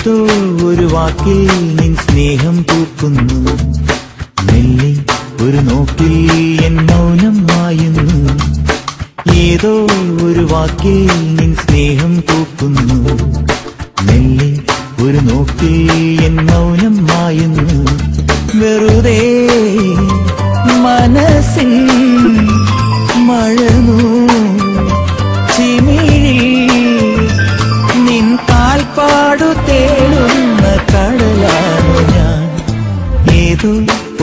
ഏതോ ഒരു വാക്കിൽ നിൻ സ്നേഹം പൂക്കുന്നു, മെല്ലെ ഒരു നോക്കിൽ എൻ മൗനം മായുന്നു. ഏതോ ഒരു വാക്കിൽ നിൻ സ്നേഹം പൂക്കുന്നു, മെല്ലെ ഒരു നോക്കിൽ എൻ മൗനം മായുന്നു. വെറുതെ മനസ്സിൻ മഴനൂ ചിമിഴിൽ നിൻ കാൽപ്പാടു തേടുന്ന കടലാണു ഞാൻ. ഏതോ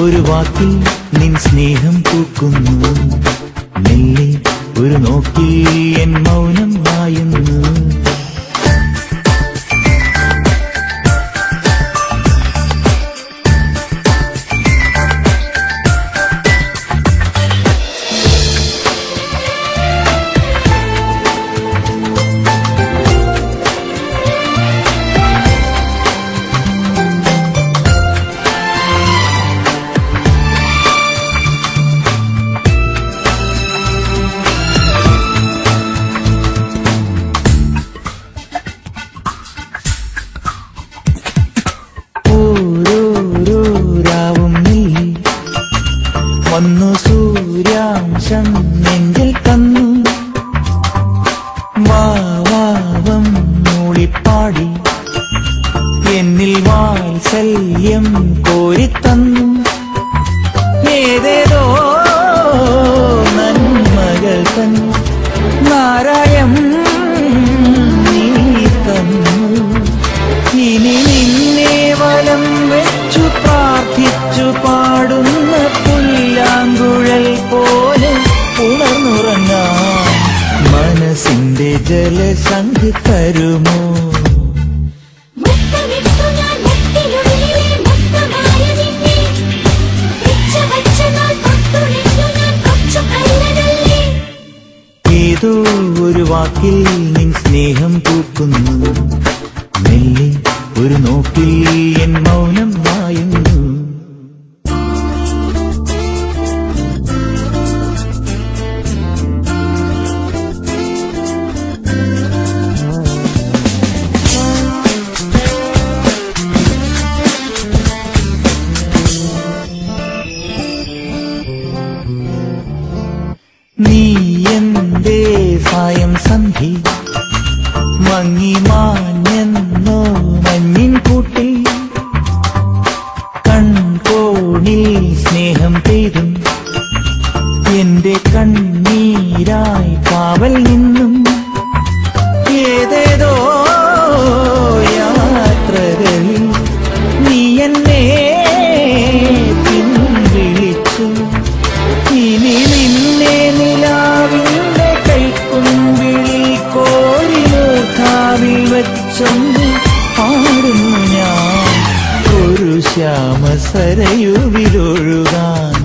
ഒരു വാക്കിൽ നിൻ സ്നേഹം പൂക്കുന്നു, മെല്ലെ ഒരു നോക്കിൽ എൻ മൗനം മായുന്നു. വന്നു സൂര്യാംശം നെഞ്ചിൽ തന്നു, വാവാവം മൂളിപ്പാടി എന്നിൽ വാത്സല്യം കോരിത്തന്നു. ഏതേതോ നന്മകൾ തൻ നാരായം നീ തന്നു. ഇനി നിന്നെ വലം വെച്ചു പ്രാർത്ഥിച്ചു പാടുന്ന പുല്ലാങ്കുഴൽ പോലെ ഉണർന്നുറങ്ങാം. മനസ്സിന്റെ ജലശംഖ് തരുമോ? ഏതോ ഒരു വാക്കിൽ നിൻ സ്നേഹം പൂക്കുന്നു, മെല്ലെ ഒരു നോക്കിൽ എൻ മൗനം മായുന്നു. നീ എന്തേ സായം സന്ധി മങ്ങി മാഞ്ഞെന്നോ മഞ്ഞിൻ കൂട്ടിൽ, കൺകോണിൽ സ്നേഹം പെയ്തും എന്റെ കണ്ണീരായി കാവൽ നിന്നും. ഏതേതോ യാത്രകളിൽ നീ എന്നെ പിൻവിളിച്ചു. ഇനി നിന്നെ നിലാവിന്റെ കൈക്കുമ്പിളിൽ കോരിമൂർധാവിൽ വെച്ചൊന്ന് പാടുന്നു ഞാൻ. ഒരു ശ്യാമസരയുവിലൊഴുകാൻ